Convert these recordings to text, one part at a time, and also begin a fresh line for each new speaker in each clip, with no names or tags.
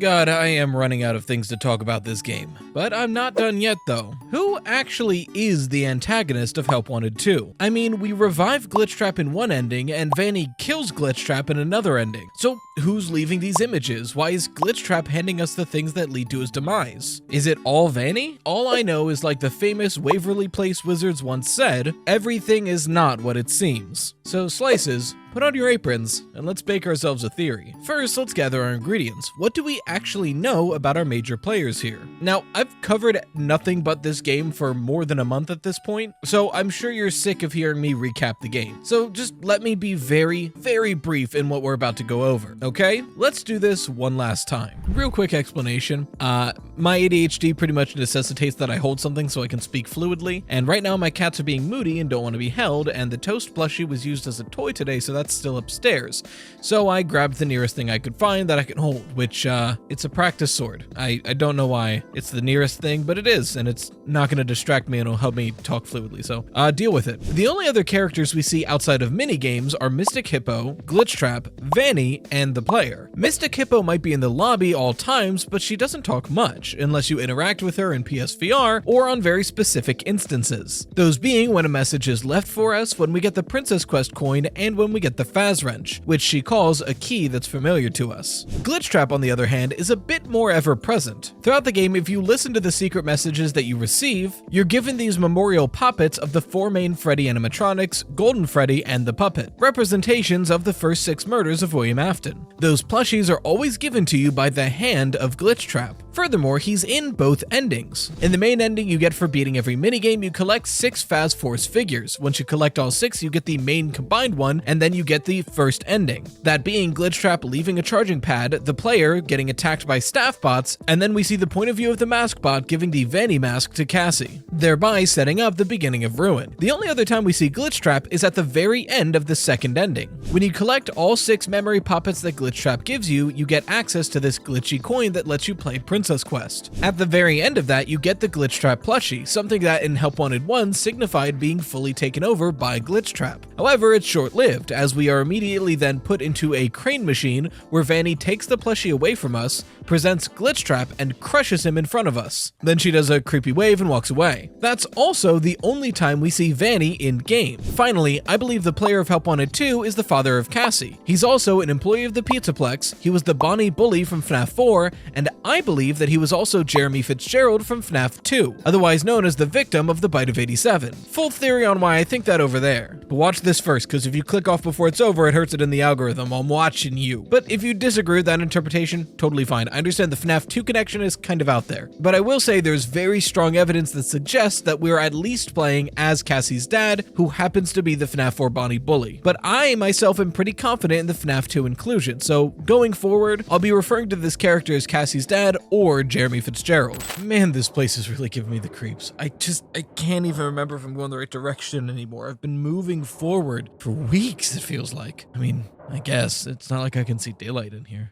God, I am running out of things to talk about this game. But I'm not done yet though. Who actually is the antagonist of Help Wanted 2? I mean, we revive Glitchtrap in one ending and Vanny kills Glitchtrap in another ending. So who's leaving these images? Why is Glitchtrap handing us the things that lead to his demise? Is it all Vanny? All I know is, like the famous Waverly Place wizards once said, everything is not what it seems. So Slices, put on your aprons, and let's bake ourselves a theory. First, let's gather our ingredients. What do we actually know about our major players here? Now, I've covered nothing but this game for more than a month at this point, so I'm sure you're sick of hearing me recap the game. So just let me be very, very brief in what we're about to go over, okay? Let's do this one last time. Real quick explanation. My ADHD pretty much necessitates that I hold something so I can speak fluidly, and right now my cats are being moody and don't want to be held, and the toast plushie was used as a toy today, so that's still upstairs. So I grabbed the nearest thing I could find that I can hold, which, it's a practice sword. I don't know why it's the nearest thing, but it is, and it's not going to distract me and it'll help me talk fluidly, so deal with it. The only other characters we see outside of minigames are Mystic Hippo, Glitchtrap, Vanny, and the player. Mystic Hippo might be in the lobby all times, but she doesn't talk much, unless you interact with her in PSVR or on very specific instances. Those being when a message is left for us, when we get the Princess Quest coin, and when we get the Faz wrench, which she calls a key that's familiar to us. Glitchtrap, on the other hand, is a bit more ever-present. Throughout the game, if you listen to the secret messages that you receive, you're given these memorial puppets of the four main Freddy animatronics, Golden Freddy, and the Puppet, representations of the first 6 murders of William Afton. Those plushies are always given to you by the hand of Glitchtrap. Furthermore, he's in both endings. In the main ending you get for beating every minigame, you collect 6 Faz Force figures. Once you collect all 6, you get the main combined one, and then you get the first ending. That being Glitchtrap leaving a charging pad, the player getting attacked by staff bots, and then we see the point of view of the mask bot giving the Vanny mask to Cassie, thereby setting up the beginning of Ruin. The only other time we see Glitchtrap is at the very end of the second ending. When you collect all 6 memory puppets that Glitchtrap gives you, you get access to this glitchy coin that lets you play Princess Quest. At the very end of that, you get the Glitchtrap plushie, something that in Help Wanted 1 signified being fully taken over by Glitchtrap. However, it's short-lived, as we are immediately then put into a crane machine where Vanny takes the plushie away from us, presents Glitchtrap, and crushes him in front of us. Then she does a creepy wave and walks away. That's also the only time we see Vanny in-game. Finally, I believe the player of Help Wanted 2 is the father of Cassie. He's also an employee of the Pizzaplex, he was the Bonnie bully from FNAF 4, and I believe that he was also Jeremy Fitzgerald from FNAF 2, otherwise known as the victim of the Bite of 87. Full theory on why I think that over there. But watch this first, because if you click off before it's over, it hurts it in the algorithm. I'm watching you. But if you disagree with that interpretation, totally fine. I understand the FNAF 2 connection is kind of out there. But I will say there's very strong evidence that suggests that we're at least playing as Cassie's dad, who happens to be the FNAF 4 Bonnie bully. But I myself am pretty confident in the FNAF 2 inclusion, so going forward, I'll be referring to this character as Cassie's dad or Jeremy Fitzgerald. Man, this place is really giving me the creeps. I can't even remember if I'm going the right direction anymore. I've been moving forward for weeks, it feels like. I mean, I guess. It's not like I can see daylight in here.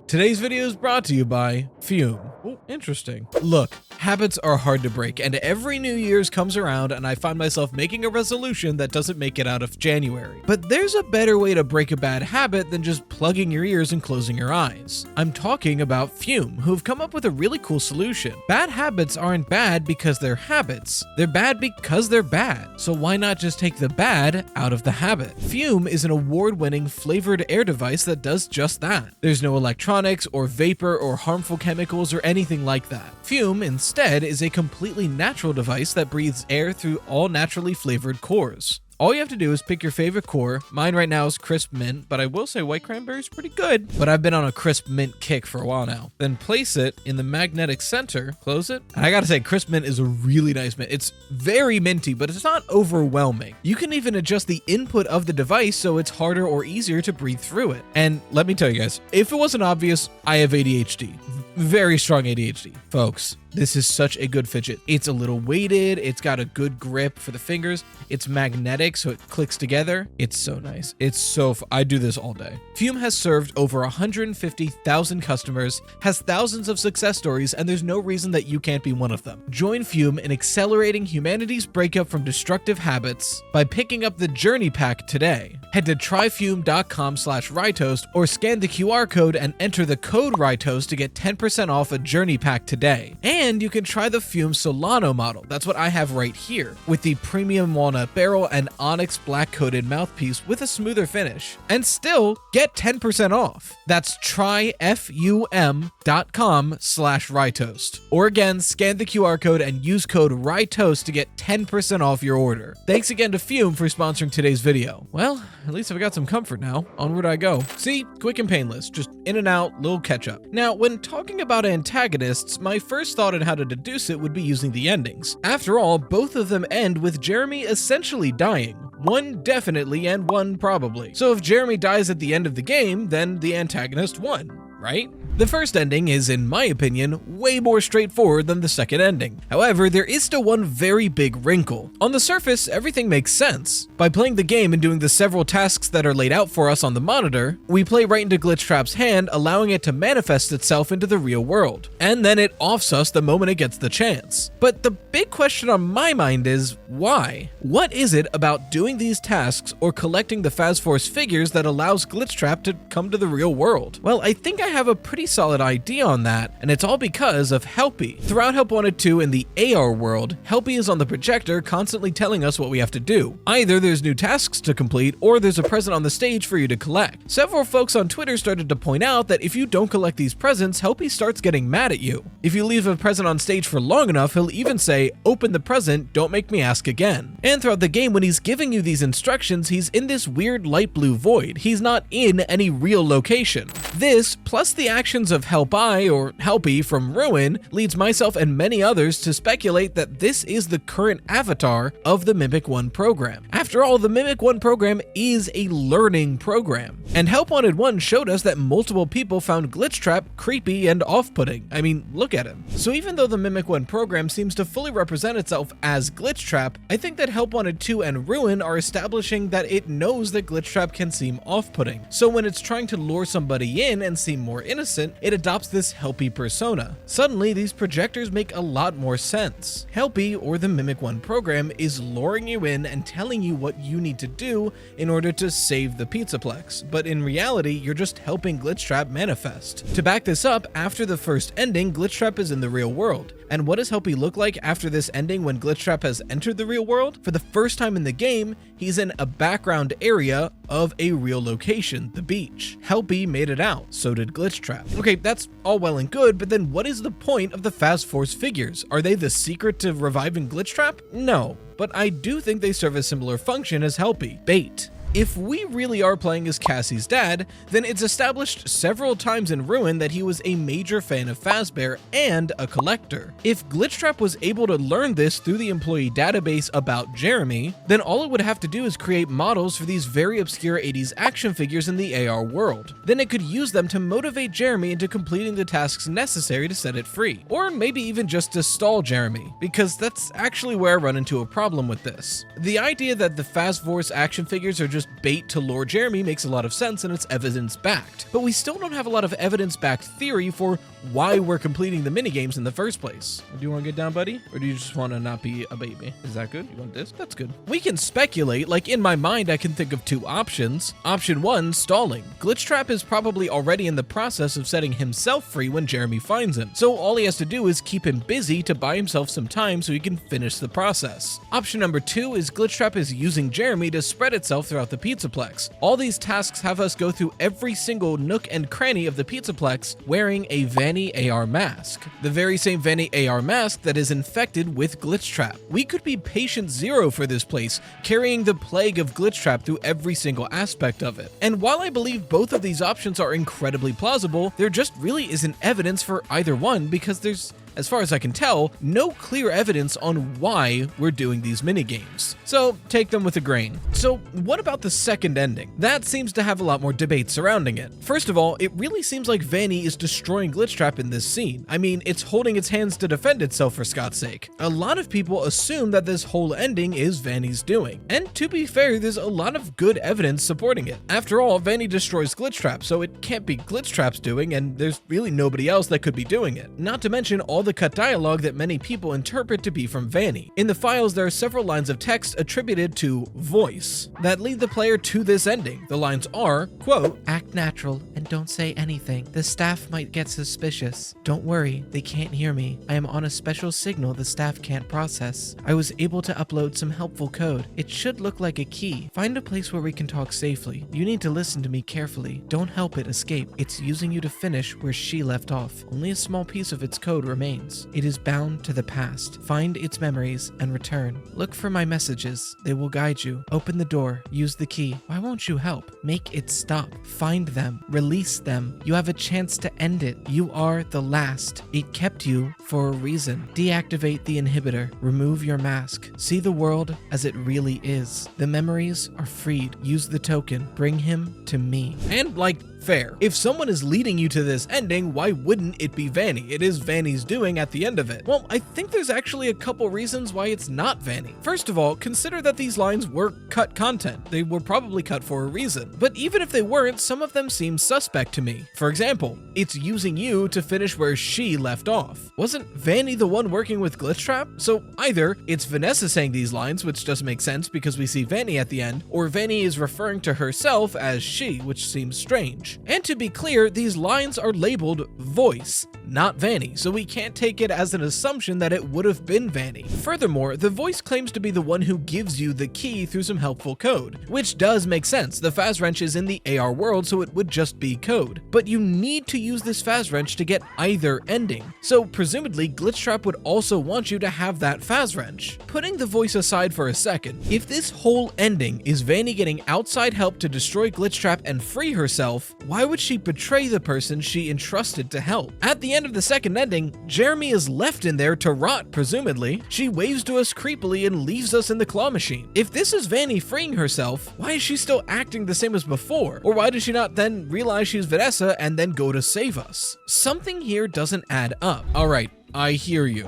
Today's video is brought to you by FUM. Oh, interesting. Look, habits are hard to break, and every New Year's comes around and I find myself making a resolution that doesn't make it out of January. But there's a better way to break a bad habit than just plugging your ears and closing your eyes. I'm talking about FUM, who've come up with a really cool solution. Bad habits aren't bad because they're habits. They're bad because they're bad. So why not just take the bad out of the habit? FUM is an award-winning flavored air device that does just that. There's no electronics or vapor or harmful chemicals or anything like that. FUM instead is a completely natural device that breathes air through all naturally flavored cores. All you have to do is pick your favorite core. Mine right now is crisp mint, but I will say white cranberry is pretty good. But I've been on a crisp mint kick for a while now. Then place it in the magnetic center, close it. And I gotta say, crisp mint is a really nice mint. It's very minty, but it's not overwhelming. You can even adjust the input of the device so it's harder or easier to breathe through it. And let me tell you guys, if it wasn't obvious, I have ADHD. Very strong ADHD. Folks, This is such a good fidget. It's a little weighted, it's got a good grip for the fingers, it's magnetic so it clicks together. It's so nice. It's so I do this all day. FUM has served over 150,000 customers, has thousands of success stories, and there's no reason that you can't be one of them. Join FUM in accelerating humanity's breakup from destructive habits by picking up the Journey Pack today. Head to tryfum.com/Rytoast or scan the QR code and enter the code Rytoast to get 10% off a Journey Pack today. And you can try the FUM Solano model, that's what I have right here, with the premium walnut barrel and onyx black coated mouthpiece with a smoother finish, and still get 10% off. That's tryfum.com/Rytoast. Or again, scan the QR code and use code Rytoast to get 10% off your order. Thanks again to FUM for sponsoring today's video. Well, at least I've got some comfort now. Onward I go. See, quick and painless, just in and out, little ketchup. Now, when talking about antagonists, my first thought on how to deduce it would be using the endings. After all, both of them end with Jeremy essentially dying. One definitely and one probably. So if Jeremy dies at the end of the game, then the antagonist won, right? The first ending is, in my opinion, way more straightforward than the second ending. However, there is still one very big wrinkle. On the surface, everything makes sense. By playing the game and doing the several tasks that are laid out for us on the monitor, we play right into Glitchtrap's hand, allowing it to manifest itself into the real world. And then it offs us the moment it gets the chance. But the big question on my mind is, why? What is it about doing these tasks or collecting the Faz Force figures that allows Glitchtrap to come to the real world? Well, I think I have a pretty solid idea on that, and it's all because of Helpy. Throughout Help Wanted 2 in the AR world, Helpy is on the projector constantly telling us what we have to do. Either there's new tasks to complete, or there's a present on the stage for you to collect. Several folks on Twitter started to point out that if you don't collect these presents, Helpy starts getting mad at you. If you leave a present on stage for long enough, he'll even say, "Open the present, don't make me ask again." And throughout the game, when he's giving you these instructions, he's in this weird light blue void. He's not in any real location. This, plus the actions of Helpy or Helpy from Ruin, leads myself and many others to speculate that this is the current avatar of the Mimic 1 program. After all, the Mimic 1 program is a learning program. And Help Wanted 1 showed us that multiple people found Glitchtrap creepy and off-putting. I mean, look at him. So even though the Mimic 1 program seems to fully represent itself as Glitchtrap, I think that Help Wanted 2 and Ruin are establishing that it knows that Glitchtrap can seem off-putting. So when it's trying to lure somebody in and seem more innocent, it adopts this Helpy persona. Suddenly, these projectors make a lot more sense. Helpy, or the Mimic 1 program, is luring you in and telling you what you need to do in order to save the Pizzaplex, but in reality, you're just helping Glitchtrap manifest. To back this up, after the first ending, Glitchtrap is in the real world. And what does Helpy look like after this ending when Glitchtrap has entered the real world? For the first time in the game, he's in a background area of a real location, the beach. Helpy made it out, so did Glitchtrap. Okay, that's all well and good, but then what is the point of the Faz Force figures? Are they the secret to reviving Glitchtrap? No, but I do think they serve a similar function as Helpy, bait. If we really are playing as Cassie's dad, then it's established several times in Ruin that he was a major fan of Fazbear and a collector. If Glitchtrap was able to learn this through the employee database about Jeremy, then all it would have to do is create models for these very obscure 80s action figures in the AR world. Then it could use them to motivate Jeremy into completing the tasks necessary to set it free. Or maybe even just to stall Jeremy, because that's actually where I run into a problem with this. The idea that the Faz Force action figures are just bait to lure Jeremy makes a lot of sense and it's evidence-backed, but we still don't have a lot of evidence-backed theory for why we're completing the minigames in the first place. Do you want to get down, buddy? Or do you just want to not be a baby? Is that good? You want this? That's good. We can speculate, like in my mind I can think of two options. Option 1, stalling. Glitchtrap is probably already in the process of setting himself free when Jeremy finds him, so all he has to do is keep him busy to buy himself some time so he can finish the process. Option number 2 is Glitchtrap is using Jeremy to spread itself throughout the Pizzaplex. All these tasks have us go through every single nook and cranny of the Pizzaplex wearing a Vanny AR mask. The very same Vanny AR mask that is infected with Glitchtrap. We could be patient zero for this place, carrying the plague of Glitchtrap through every single aspect of it. And while I believe both of these options are incredibly plausible, there just really isn't evidence for either one because there's as far as I can tell, no clear evidence on why we're doing these minigames. So take them with a grain. So what about the second ending? That seems to have a lot more debate surrounding it. First of all, it really seems like Vanny is destroying Glitchtrap in this scene. I mean, it's holding its hands to defend itself for Scott's sake. A lot of people assume that this whole ending is Vanny's doing. And to be fair, there's a lot of good evidence supporting it. After all, Vanny destroys Glitchtrap, so it can't be Glitchtrap's doing, and there's really nobody else that could be doing it. Not to mention all the cut dialogue that many people interpret to be from Vanny. In the files, there are several lines of text attributed to voice that lead the player to this ending. The lines are, quote, "Act natural and don't say anything. The staff might get suspicious. Don't worry, they can't hear me. I am on a special signal the staff can't process. I was able to upload some helpful code. It should look like a key. Find a place where we can talk safely. You need to listen to me carefully. Don't help it escape. It's using you to finish where she left off. Only a small piece of its code remains. It is bound to the past. Find its memories and return. Look for my messages. They will guide you. Open the door. Use the key. Why won't you help? Make it stop. Find them. Release them. You have a chance to end it. You are the last. It kept you for a reason. Deactivate the inhibitor. Remove your mask. See the world as it really is. The memories are freed. Use the token. Bring him to me." And fair. If someone is leading you to this ending, why wouldn't it be Vanny? It is Vanny's doing at the end of it. Well, I think there's actually a couple reasons why it's not Vanny. First of all, consider that these lines were cut content. They were probably cut for a reason. But even if they weren't, some of them seem suspect to me. For example, it's using you to finish where she left off. Wasn't Vanny the one working with Glitchtrap? So either it's Vanessa saying these lines, which doesn't make sense because we see Vanny at the end, or Vanny is referring to herself as she, which seems strange. And to be clear, these lines are labeled voice, not Vanny, so we can't take it as an assumption that it would have been Vanny. Furthermore, the voice claims to be the one who gives you the key through some helpful code, which does make sense. The Faz Wrench is in the AR world, so it would just be code. But you need to use this Faz Wrench to get either ending, so presumably Glitchtrap would also want you to have that Faz Wrench. Putting the voice aside for a second, if this whole ending is Vanny getting outside help to destroy Glitchtrap and free herself, why would she betray the person she entrusted to help? At the end of the second ending, Jeremy is left in there to rot, presumably. She waves to us creepily and leaves us in the claw machine. If this is Vanny freeing herself, why is she still acting the same as before? Or why does she not then realize she's Vanessa and then go to save us? Something here doesn't add up. Alright, I hear you.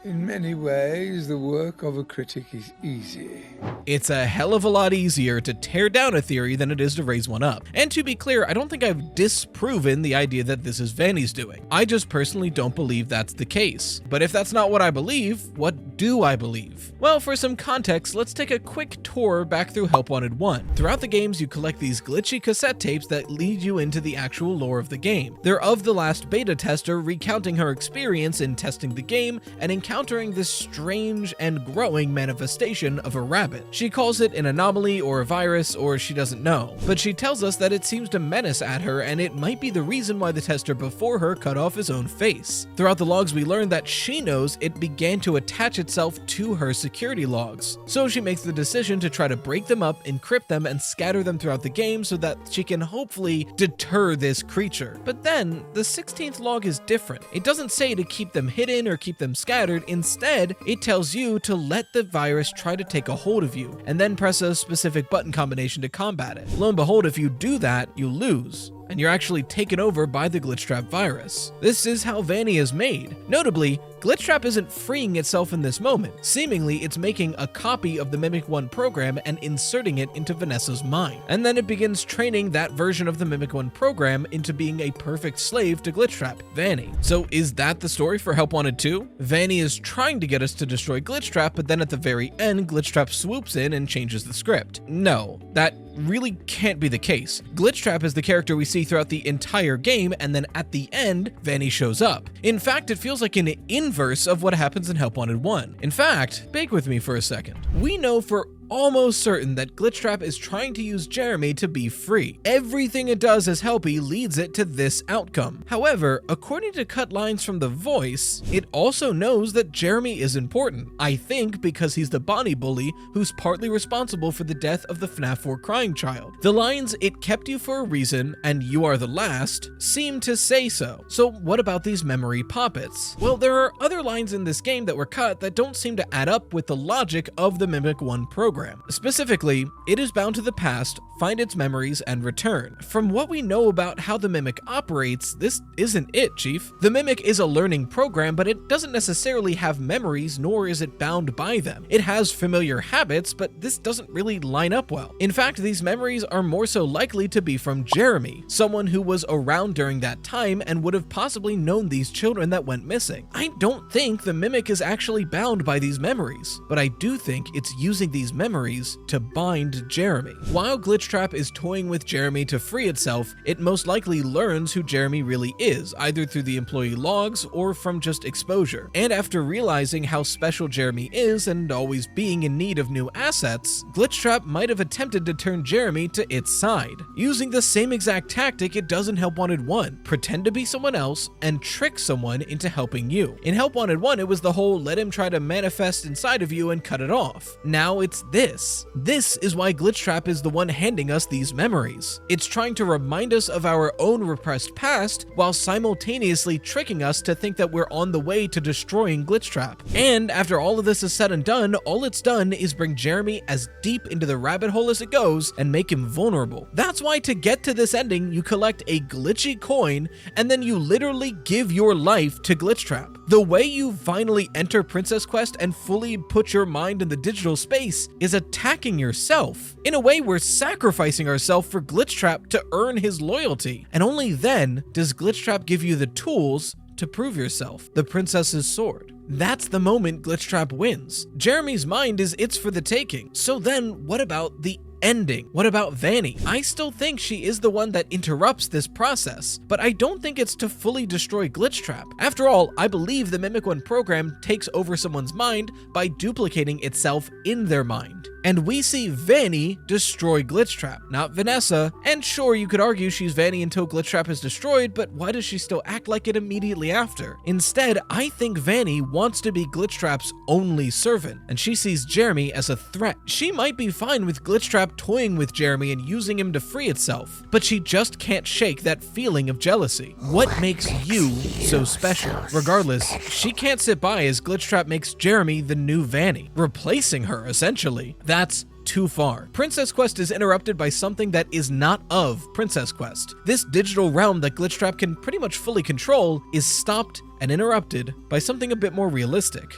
In many ways, the work of a critic is easy.
It's a hell of a lot easier to tear down a theory than it is to raise one up. And to be clear, I don't think I've disproven the idea that this is Vanny's doing. I just personally don't believe that's the case. But if that's not what I believe, what do I believe? Well, for some context, let's take a quick tour back through Help Wanted 1. Throughout the games, you collect these glitchy cassette tapes that lead you into the actual lore of the game. They're of the last beta tester recounting her experience in testing the game and encountering this strange and growing manifestation of a rabbit. She calls it an anomaly or a virus, or she doesn't know, but she tells us that it seems to menace at her and it might be the reason why the tester before her cut off his own face. Throughout the logs, we learn that she knows it began to attach itself to her security logs, so she makes the decision to try to break them up, encrypt them, and scatter them throughout the game so that she can hopefully deter this creature. But then, the 16th log is different. It doesn't say to keep them hidden or keep them scattered. Instead, it tells you to let the virus try to take a hold of you, and then press a specific button combination to combat it. Lo and behold, if you do that, you lose, and you're actually taken over by the Glitchtrap virus. This is how Vanny is made. Notably, Glitchtrap isn't freeing itself in this moment. Seemingly, it's making a copy of the Mimic 1 program and inserting it into Vanessa's mind. And then it begins training that version of the Mimic 1 program into being a perfect slave to Glitchtrap, Vanny. So is that the story for Help Wanted 2? Vanny is trying to get us to destroy Glitchtrap, but then at the very end, Glitchtrap swoops in and changes the script. No, that really can't be the case. Glitchtrap is the character we see throughout the entire game, and then at the end, Vanny shows up. In fact, it feels like an inverse of what happens in Help Wanted 1. In fact, bake with me for a second. We know for almost certain that Glitchtrap is trying to use Jeremy to be free. Everything it does as Helpy leads it to this outcome. However, according to cut lines from the voice, it also knows that Jeremy is important. I think because he's the Bonnie bully who's partly responsible for the death of the FNAF 4 crying child. The lines "it kept you for a reason" and "you are the last" seem to say so. So what about these memory poppets? Well, there are other lines in this game that were cut that don't seem to add up with the logic of the Mimic 1 program. Specifically, it is bound to the past, find its memories, and return. From what we know about how the Mimic operates, this isn't it, Chief. The Mimic is a learning program, but it doesn't necessarily have memories, nor is it bound by them. It has familiar habits, but this doesn't really line up well. In fact, these memories are more so likely to be from Jeremy, someone who was around during that time and would have possibly known these children that went missing. I don't think the Mimic is actually bound by these memories, but I do think it's using these memories to bind Jeremy. While Glitchtrap is toying with Jeremy to free itself, it most likely learns who Jeremy really is, either through the employee logs or from just exposure. And after realizing how special Jeremy is and always being in need of new assets, Glitchtrap might have attempted to turn Jeremy to its side, using the same exact tactic it does in Help Wanted 1, pretend to be someone else and trick someone into helping you. In Help Wanted 1, it was the whole let him try to manifest inside of you and cut it off. Now it's this. This is why Glitchtrap is the one handing us these memories. It's trying to remind us of our own repressed past while simultaneously tricking us to think that we're on the way to destroying Glitchtrap. And after all of this is said and done, all it's done is bring Jeremy as deep into the rabbit hole as it goes and make him vulnerable. That's why to get to this ending, you collect a glitchy coin and then you literally give your life to Glitchtrap. The way you finally enter Princess Quest and fully put your mind in the digital space is attacking yourself. In a way, we're sacrificing ourselves for Glitchtrap to earn his loyalty. And only then does Glitchtrap give you the tools to prove yourself, the princess's sword. That's the moment Glitchtrap wins. Jeremy's mind is it's for the taking. So then what about the ending? What about Vanny? I still think she is the one that interrupts this process, but I don't think it's to fully destroy Glitchtrap. After all, I believe the Mimic 1 program takes over someone's mind by duplicating itself in their mind. And we see Vanny destroy Glitchtrap, not Vanessa. And sure, you could argue she's Vanny until Glitchtrap is destroyed, but why does she still act like it immediately after? Instead, I think Vanny wants to be Glitchtrap's only servant, and she sees Jeremy as a threat. She might be fine with Glitchtrap toying with Jeremy and using him to free itself, but she just can't shake that feeling of jealousy. What makes you so special? Regardless, she can't sit by as Glitchtrap makes Jeremy the new Vanny, replacing her essentially. That's too far. Princess Quest is interrupted by something that is not of Princess Quest. This digital realm that Glitchtrap can pretty much fully control is stopped and interrupted by something a bit more realistic.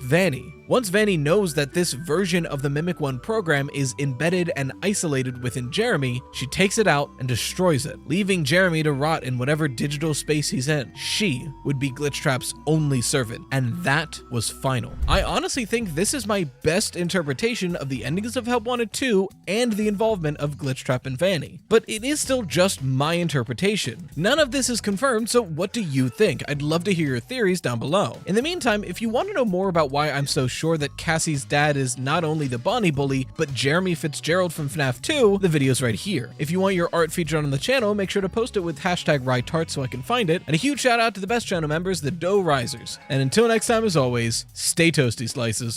Vanny. Once Vanny knows that this version of the Mimic 1 program is embedded and isolated within Jeremy, she takes it out and destroys it, leaving Jeremy to rot in whatever digital space he's in. She would be Glitchtrap's only servant, and that was final. I honestly think this is my best interpretation of the endings of Help Wanted 2 and the involvement of Glitchtrap and Vanny. But it is still just my interpretation. None of this is confirmed, so what do you think? I'd love to hear your theories down below. In the meantime, if you want to know more about why I'm so sure that Cassie's dad is not only the Bonnie bully, but Jeremy Fitzgerald from FNAF 2, the video's right here. If you want your art featured on the channel, make sure to post it with hashtag #RyTart so I can find it. And a huge shout out to the best channel members, the Dough Risers. And until next time, as always, stay toasty, slices.